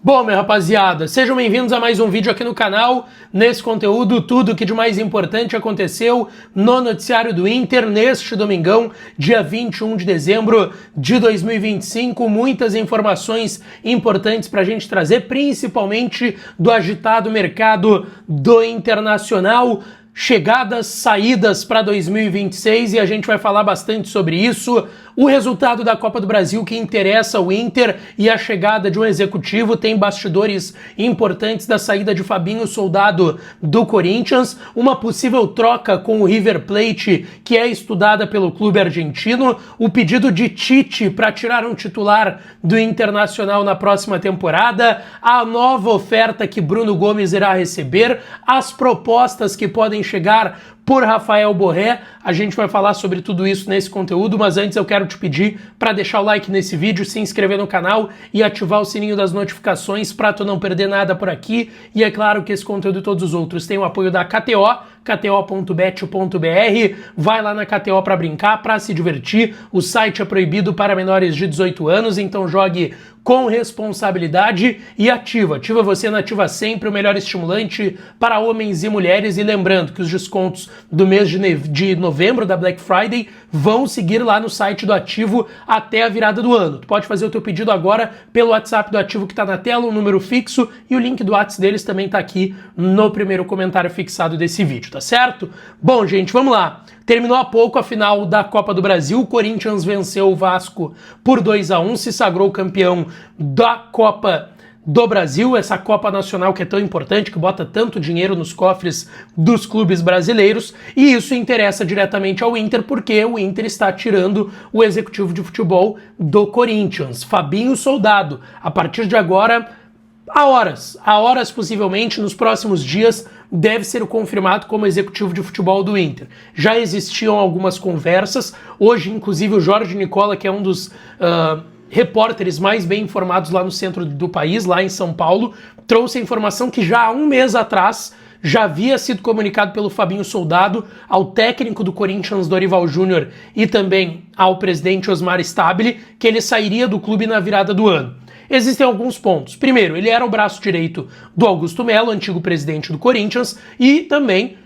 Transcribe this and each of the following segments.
Bom, minha rapaziada, sejam bem-vindos a mais um vídeo aqui no canal. Nesse conteúdo, tudo que de mais importante aconteceu no noticiário do Inter neste domingão, dia 21 de dezembro de 2025. Muitas informações importantes para a gente trazer, principalmente do agitado mercado do Internacional. Chegadas, saídas para 2026 e a gente vai falar bastante sobre isso. O resultado da Copa do Brasil que interessa ao Inter e a chegada de um executivo. Tem bastidores importantes da saída de Fabinho Soldado do Corinthians, uma possível troca com o River Plate que é estudada pelo clube argentino, o pedido de Tite para tirar um titular do Internacional na próxima temporada, a nova oferta que Bruno Gomes irá receber, as propostas que podem chegar por Rafael Borré. A gente vai falar sobre tudo isso nesse conteúdo, mas antes eu quero te pedir para deixar o like nesse vídeo, se inscrever no canal e ativar o sininho das notificações para tu não perder nada por aqui. E é claro que esse conteúdo e todos os outros têm o apoio da KTO, kto.bet.br. Vai lá na KTO para brincar, para se divertir. O site é proibido para menores de 18 anos, então jogue com responsabilidade e ativa. Ativa você na Ativa Sempre, o melhor estimulante para homens e mulheres. E lembrando que os descontos do mês de novembro, da Black Friday, vão seguir lá no site do Ativo até a virada do ano. Tu pode fazer o teu pedido agora pelo WhatsApp do Ativo que está na tela, um número fixo, e o link do WhatsApp deles também está aqui no primeiro comentário fixado desse vídeo, tá certo? Bom, gente, vamos lá. Terminou há pouco a final da Copa do Brasil, o Corinthians venceu o Vasco por 2-1, se sagrou campeão da Copa do Brasil, essa Copa Nacional que é tão importante, que bota tanto dinheiro nos cofres dos clubes brasileiros, e isso interessa diretamente ao Inter, porque o Inter está tirando o executivo de futebol do Corinthians, Fabinho Soldado. A partir de agora, há horas possivelmente, nos próximos dias, deve ser confirmado como executivo de futebol do Inter. Já existiam algumas conversas, hoje inclusive o Jorge Nicola, que é um dos repórteres mais bem informados lá no centro do país, lá em São Paulo, trouxe a informação que já há um mês atrás já havia sido comunicado pelo Fabinho Soldado ao técnico do Corinthians, Dorival Júnior, e também ao presidente Osmar Stabile, que ele sairia do clube na virada do ano. Existem alguns pontos. Primeiro, ele era o braço direito do Augusto Melo, antigo presidente do Corinthians, e também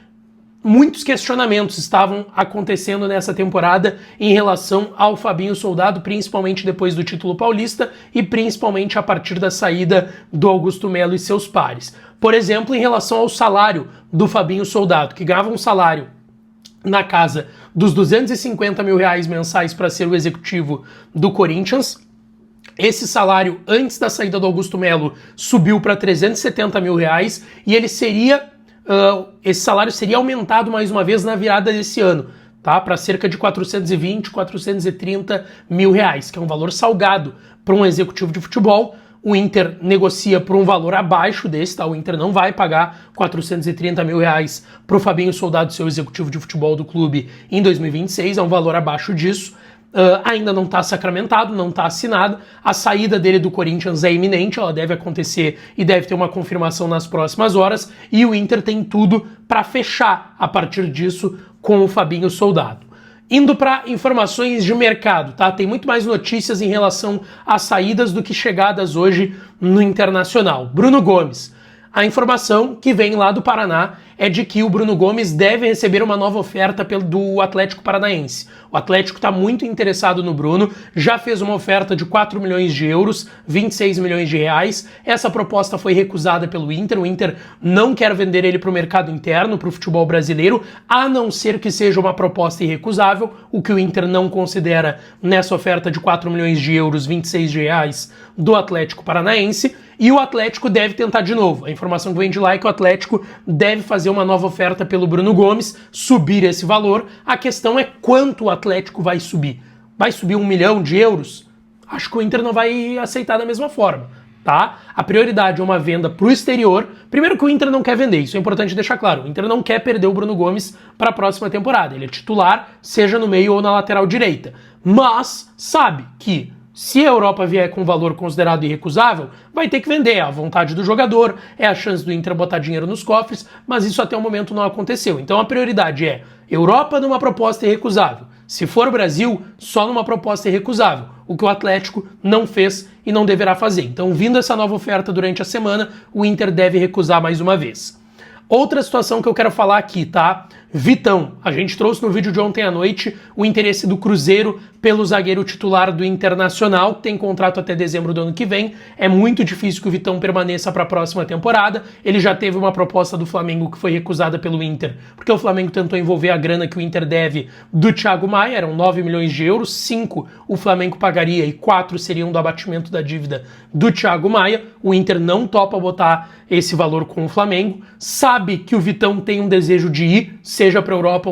muitos questionamentos estavam acontecendo nessa temporada em relação ao Fabinho Soldado, principalmente depois do título paulista e principalmente a partir da saída do Augusto Melo e seus pares. Por exemplo, em relação ao salário do Fabinho Soldado, que ganhava um salário na casa dos R$250 mil mensais para ser o executivo do Corinthians. Esse salário, antes da saída do Augusto Melo, subiu para R$370 mil e ele seria, esse salário seria aumentado mais uma vez na virada desse ano, tá? Para cerca de 420, 430 mil reais, que é um valor salgado para um executivo de futebol. O Inter negocia por um valor abaixo desse, tá? O Inter não vai pagar 430 mil reais para o Fabinho Soldado ser o executivo de futebol do clube em 2026, é um valor abaixo disso. Ainda não está sacramentado, não está assinado. A saída dele do Corinthians é iminente, ela deve acontecer e deve ter uma confirmação nas próximas horas, e o Inter tem tudo para fechar a partir disso com o Fabinho Soldado. Indo para informações de mercado, tá? Tem muito mais notícias em relação às saídas do que chegadas hoje no Internacional. Bruno Gomes. A informação que vem lá do Paraná é de que o Bruno Gomes deve receber uma nova oferta do Atlético Paranaense. O Atlético está muito interessado no Bruno, já fez uma oferta de 4 milhões de euros, 26 milhões de reais. Essa proposta foi recusada pelo Inter. O Inter não quer vender ele para o mercado interno, para o futebol brasileiro, a não ser que seja uma proposta irrecusável, o que o Inter não considera nessa oferta de 4 milhões de euros, 26 de reais do Atlético Paranaense. E o Atlético deve tentar de novo. A informação que vem de lá é que o Atlético deve fazer uma nova oferta pelo Bruno Gomes, subir esse valor. A questão é quanto o Atlético vai subir. Vai subir 1 milhão de euros? Acho que o Inter não vai aceitar da mesma forma, tá? A prioridade é uma venda para o exterior. Primeiro que o Inter não quer vender, isso é importante deixar claro. O Inter não quer perder o Bruno Gomes para a próxima temporada. Ele é titular, seja no meio ou na lateral direita. Mas sabe que Se a Europa vier com valor considerado irrecusável, vai ter que vender. É a vontade do jogador, é a chance do Inter botar dinheiro nos cofres, mas isso até o momento não aconteceu. Então a prioridade é Europa numa proposta irrecusável. Se for Brasil, só numa proposta irrecusável, o que o Atlético não fez e não deverá fazer. Então, vindo essa nova oferta durante a semana, o Inter deve recusar mais uma vez. Outra situação que eu quero falar aqui, tá? Vitão. A gente trouxe no vídeo de ontem à noite o interesse do Cruzeiro pelo zagueiro titular do Internacional, que tem contrato até dezembro do ano que vem. É muito difícil que o Vitão permaneça para a próxima temporada. Ele já teve uma proposta do Flamengo que foi recusada pelo Inter, porque o Flamengo tentou envolver a grana que o Inter deve do Thiago Maia, eram 9 milhões de euros, 5 o Flamengo pagaria e 4 seriam do abatimento da dívida do Thiago Maia. O Inter não topa botar esse valor com o Flamengo, sabe que o Vitão tem um desejo de ir, seja para a Europa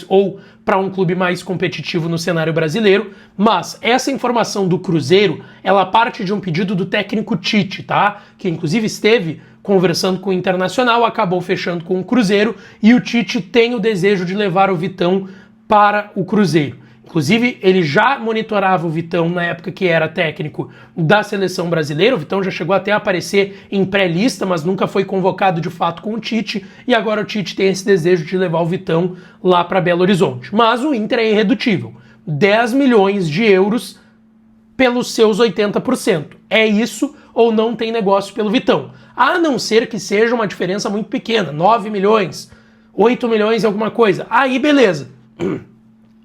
ou para um clube mais competitivo no cenário brasileiro, mas essa informação do Cruzeiro, ela parte de um pedido do técnico Tite, tá? Que inclusive esteve conversando com o Internacional, acabou fechando com o Cruzeiro, e o Tite tem o desejo de levar o Vitão para o Cruzeiro. Inclusive, ele já monitorava o Vitão na época que era técnico da seleção brasileira. O Vitão já chegou até a aparecer em pré-lista, mas nunca foi convocado de fato com o Tite. E agora o Tite tem esse desejo de levar o Vitão lá para Belo Horizonte. Mas o Inter é irredutível. 10 milhões de euros pelos seus 80%. É isso ou não tem negócio pelo Vitão? A não ser que seja uma diferença muito pequena. 9 milhões, 8 milhões e alguma coisa. Aí beleza.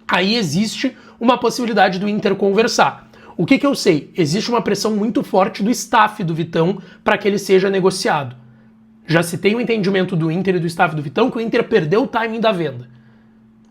Aí existe uma possibilidade do Inter conversar. O que eu sei? Existe uma pressão muito forte do staff do Vitão para que ele seja negociado. Já se tem o entendimento do Inter e do staff do Vitão que o Inter perdeu o timing da venda.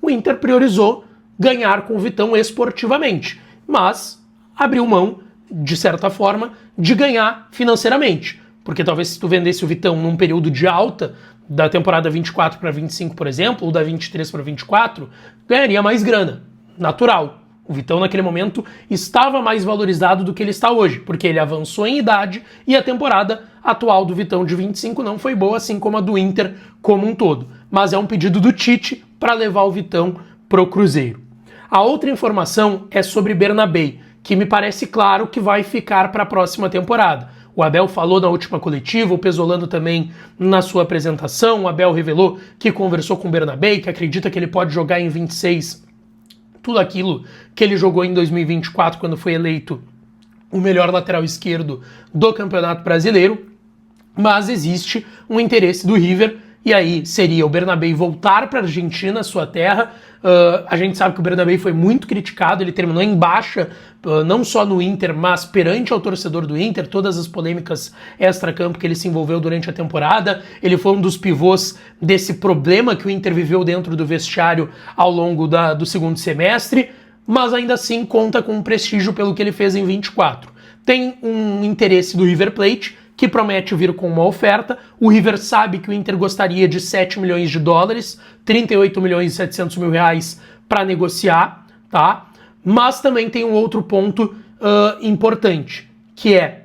O Inter priorizou ganhar com o Vitão esportivamente, mas abriu mão, de certa forma, de ganhar financeiramente. Porque talvez se tu vendesse o Vitão num período de alta, da temporada 24 para 25, por exemplo, ou da 23 para 24, ganharia mais grana. Natural. O Vitão, naquele momento, estava mais valorizado do que ele está hoje, porque ele avançou em idade e a temporada atual do Vitão de 25 não foi boa, assim como a do Inter como um todo. Mas é um pedido do Tite para levar o Vitão pro Cruzeiro. A outra informação é sobre Bernabei, que me parece claro que vai ficar para a próxima temporada. O Abel falou na última coletiva, o Pesolano também na sua apresentação. O Abel revelou que conversou com o Bernabei, que acredita que ele pode jogar em 26 tudo aquilo que ele jogou em 2024, quando foi eleito o melhor lateral esquerdo do Campeonato Brasileiro. Mas existe um interesse do River, e aí seria o Bernabei voltar para a Argentina, sua terra. A gente sabe que o Bernabei foi muito criticado, ele terminou em baixa, não só no Inter, mas perante ao torcedor do Inter, todas as polêmicas extra-campo que ele se envolveu durante a temporada. Ele foi um dos pivôs desse problema que o Inter viveu dentro do vestiário ao longo do segundo semestre, mas ainda assim conta com um prestígio pelo que ele fez em 24. Tem um interesse do River Plate, que promete vir com uma oferta. O River sabe que o Inter gostaria de 7 milhões de dólares, 38 milhões e 700 mil reais para negociar, tá? Mas também tem um outro ponto importante, que é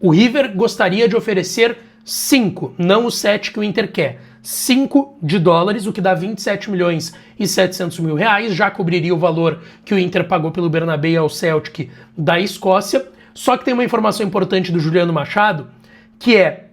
o River gostaria de oferecer 5, não os 7 que o Inter quer. 5 de dólares, o que dá 27 milhões e 700 mil reais, já cobriria o valor que o Inter pagou pelo Bernabei ao Celtic da Escócia. Só que tem uma informação importante do Juliano Machado, que é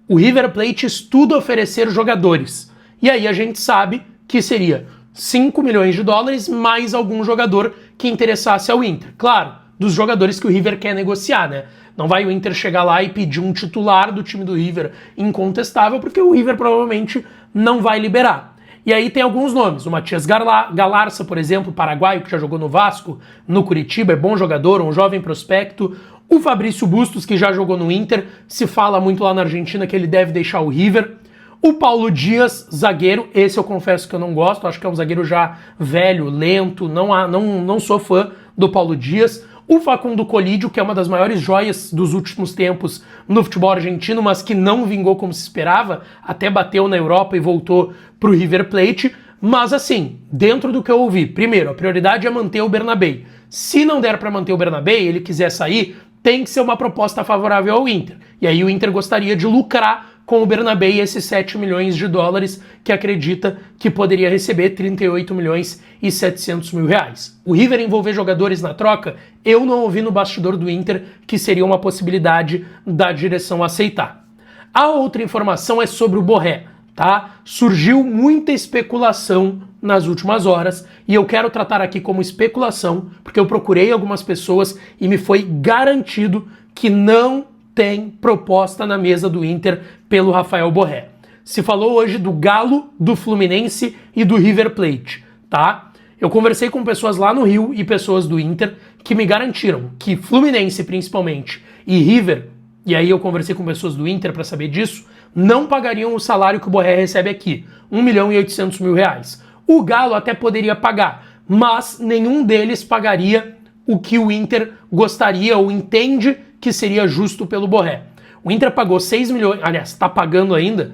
o River Plate estuda oferecer jogadores. E aí a gente sabe que seria 5 milhões de dólares mais algum jogador que interessasse ao Inter. Claro, dos jogadores que o River quer negociar, né? Não vai o Inter chegar lá e pedir um titular do time do River incontestável, porque o River provavelmente não vai liberar. E aí tem alguns nomes, o Matias Galarça, por exemplo, paraguaio, que já jogou no Vasco, no Curitiba, é bom jogador, um jovem prospecto. O Fabrício Bustos, que já jogou no Inter, se fala muito lá na Argentina que ele deve deixar o River. O Paulo Dias, zagueiro, esse eu confesso que eu não gosto, acho que é um zagueiro já velho, lento, não sou fã do Paulo Dias. O Facundo Colídio, que é uma das maiores joias dos últimos tempos no futebol argentino, mas que não vingou como se esperava, até bateu na Europa e voltou pro River Plate. Mas assim, dentro do que eu ouvi, primeiro, a prioridade é manter o Bernabei. Se não der para manter o Bernabei, ele quiser sair, tem que ser uma proposta favorável ao Inter. E aí o Inter gostaria de lucrar com o Bernabé e esses 7 milhões de dólares que acredita que poderia receber 38 milhões e 700 mil reais. O River envolver jogadores na troca, eu não ouvi no bastidor do Inter que seria uma possibilidade da direção aceitar. A outra informação é sobre o Borré, tá? Surgiu muita especulação nas últimas horas e eu quero tratar aqui como especulação porque eu procurei algumas pessoas e me foi garantido que não tem proposta na mesa do Inter pelo Rafael Borré. Se falou hoje do Galo, do Fluminense e do River Plate, tá? Eu conversei com pessoas lá no Rio e pessoas do Inter que me garantiram que Fluminense principalmente e River, e aí eu conversei com pessoas do Inter para saber disso, não pagariam o salário que o Borré recebe aqui, 1 milhão e 800 mil reais. O Galo até poderia pagar, mas nenhum deles pagaria o que o Inter gostaria ou entende que seria justo pelo Borré. O Inter pagou 6 milhões, aliás, está pagando ainda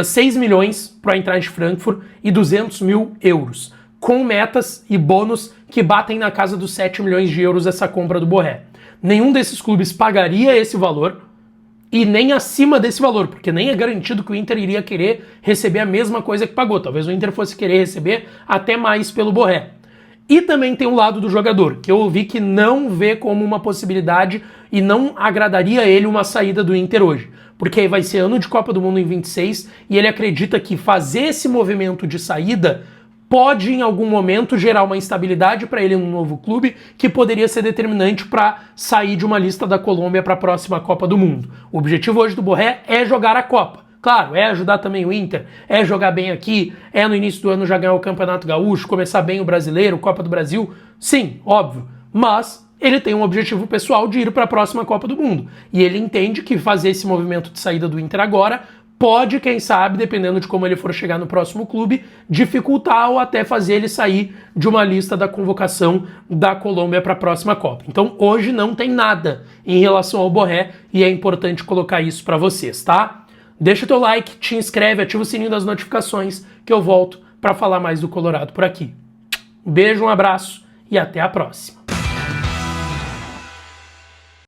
6 milhões para entrar de Frankfurt e 200 mil euros, com metas e bônus que batem na casa dos 7 milhões de euros essa compra do Borré. Nenhum desses clubes pagaria esse valor e nem acima desse valor, porque nem é garantido que o Inter iria querer receber a mesma coisa que pagou. Talvez o Inter fosse querer receber até mais pelo Borré. E também tem o lado do jogador, que eu ouvi que não vê como uma possibilidade e não agradaria a ele uma saída do Inter hoje. Porque aí vai ser ano de Copa do Mundo em 26 e ele acredita que fazer esse movimento de saída pode em algum momento gerar uma instabilidade para ele em um novo clube que poderia ser determinante para sair de uma lista da Colômbia para a próxima Copa do Mundo. O objetivo hoje do Borré é jogar a Copa. Claro, é ajudar também o Inter, é jogar bem aqui, é no início do ano já ganhar o Campeonato Gaúcho, começar bem o Brasileiro, Copa do Brasil, sim, óbvio, mas ele tem um objetivo pessoal de ir para a próxima Copa do Mundo, e ele entende que fazer esse movimento de saída do Inter agora pode, quem sabe, dependendo de como ele for chegar no próximo clube, dificultar ou até fazer ele sair de uma lista da convocação da Colômbia para a próxima Copa. Então hoje não tem nada em relação ao Borré e é importante colocar isso para vocês, tá? Deixa o teu like, te inscreve, ativa o sininho das notificações que eu volto para falar mais do Colorado por aqui. Um beijo, um abraço e até a próxima.